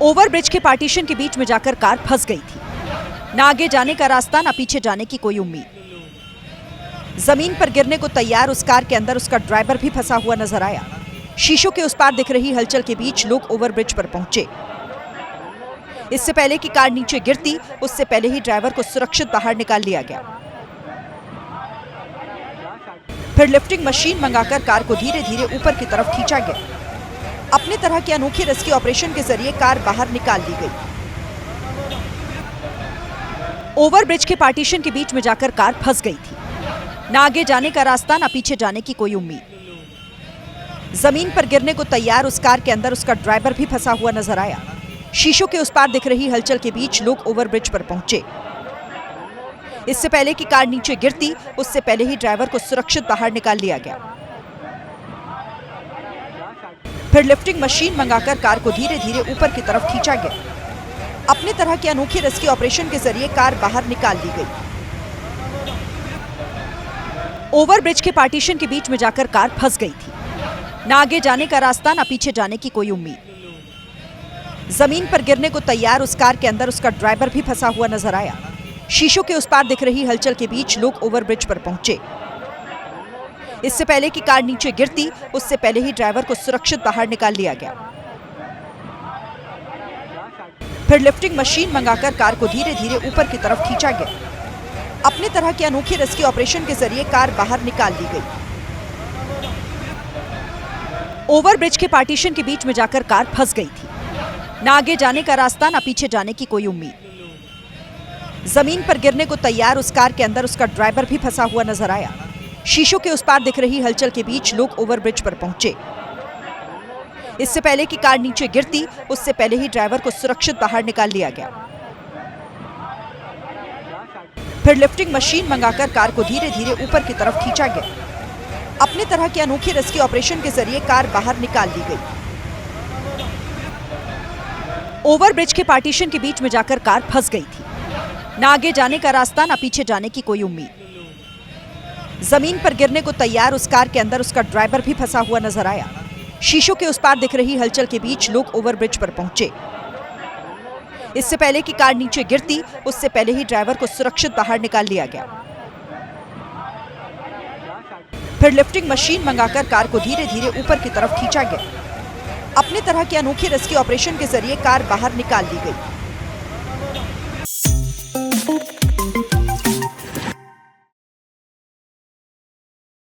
Overbridge के partition के बीच में जाकर कार फंस गई थी। ना आगे जाने का रास्ता, ना पीछे जाने की कोई उम्मीद। जमीन पर गिरने को तैयार उस कार के अंदर उसका ड्राइवर भी फंसा हुआ नजर आया। शीशों के उस पार दिख रही हलचल के बीच लोग ओवरब्रिज पर पहुंचे। इससे पहले कि कार नीचे गिरती, उससे पहले ही ड्राइवर को सुरक्षित बाहर निकाल लिया गया। फिर लिफ्टिंग मशीन मंगाकर कार को धीरे धीरे ऊपर की तरफ खींचा गया। अपने तरह के अनोखे रेस्क्यू ऑपरेशन के जरिए कार बाहर निकाल ली गई। ओवरब्रिज के पार्टीशन के बीच में जाकर कार फंस गई थी। ना आगे जाने का रास्ता, ना पीछे जाने की कोई उम्मीद। जमीन पर गिरने को तैयार उस कार के अंदर उसका ड्राइवर भी फंसा हुआ नजर आया। शीशों के उस पार दिख रही हलचल के बीच लोग ओवरब्रिज पर पहुंचे। इससे पहले कि कार नीचे गिरती, उससे पहले ही ड्राइवर को सुरक्षित बाहर निकाल लिया गया। फिर लिफ्टिंग मशीन मंगाकर कार को धीरे धीरे ऊपर की तरफ खींचा गया। अपने तरह के अनोखे रेस्क्यू ऑपरेशन के जरिए कार बाहर निकाल ली गई। ओवरब्रिज के पार्टीशन के बीच में जाकर कार फंस गई थी। ना आगे जाने का रास्ता, ना पीछे जाने की कोई उम्मीद। जमीन पर गिरने को तैयार उस कार के अंदर उसका ड्राइवर भी फंसा हुआ नजर आया। शीशों के उस पार दिख रही हलचल के बीच लोग ओवरब्रिज पर पहुंचे। इससे पहले कि कार नीचे गिरती, उससे पहले ही ड्राइवर को सुरक्षित बाहर निकाल लिया गया। फिर लिफ्टिंग मशीन मंगाकर कार को धीरे धीरे ऊपर की तरफ खींचा गया। अपने तरह के अनोखे रेस्क्यू ऑपरेशन के जरिए कार बाहर निकाल ली गई। ओवरब्रिज के पार्टीशन के बीच में जाकर कार फंस गई थी। ना आगे जाने का रास्ता, ना पीछे जाने की कोई उम्मीद। जमीन पर गिरने को तैयार उस कार के अंदर उसका ड्राइवर भी फंसा हुआ नजर आया। शीशों के उस पार दिख रही हलचल के बीच लोग ओवरब्रिज पर पहुंचे। इससे पहले कि कार नीचे गिरती, उससे पहले ही ड्राइवर को सुरक्षित बाहर निकाल लिया गया। फिर लिफ्टिंग मशीन मंगाकर कार को धीरे धीरे ऊपर की तरफ खींचा गया। अपने तरह के अनोखे रेस्क्यू ऑपरेशन के जरिए कार बाहर निकाल ली गई। ओवरब्रिज के पार्टीशन के बीच में जाकर कार फंस गई थी। ना आगे जाने का रास्ता, ना पीछे जाने की कोई उम्मीद। जमीन पर गिरने को तैयार उस कार के अंदर उसका ड्राइवर भी फंसा हुआ नजर आया। शीशों के उस पार दिख रही हलचल के बीच लोग ओवरब्रिज पर पहुंचे। इससे पहले कि कार नीचे गिरती, उससे पहले ही ड्राइवर को सुरक्षित बाहर निकाल लिया गया। फिर लिफ्टिंग मशीन मंगाकर कार को धीरे धीरे ऊपर की तरफ खींचा गया। अपने तरह के अनोखे रेस्क्यू ऑपरेशन के जरिए कार बाहर निकाल ली गई। ओवरब्रिज के पार्टीशन के बीच में जाकर कार फंस गई थी। ना आगे जाने का रास्ता, ना पीछे जाने की कोई उम्मीद। जमीन पर गिरने को तैयार उस कार के अंदर उसका ड्राइवर भी फंसा हुआ नजर आया। शीशों के उस पार दिख रही हलचल के बीच लोग ओवरब्रिज पर पहुंचे। इससे पहले कि कार नीचे गिरती, उससे पहले ही ड्राइवर को सुरक्षित बाहर निकाल लिया गया। फिर लिफ्टिंग मशीन मंगाकर कार को धीरे धीरे ऊपर की तरफ खींचा गया। अपने तरह के अनोखे रेस्क्यू ऑपरेशन के जरिए कार बाहर निकाल ली गई।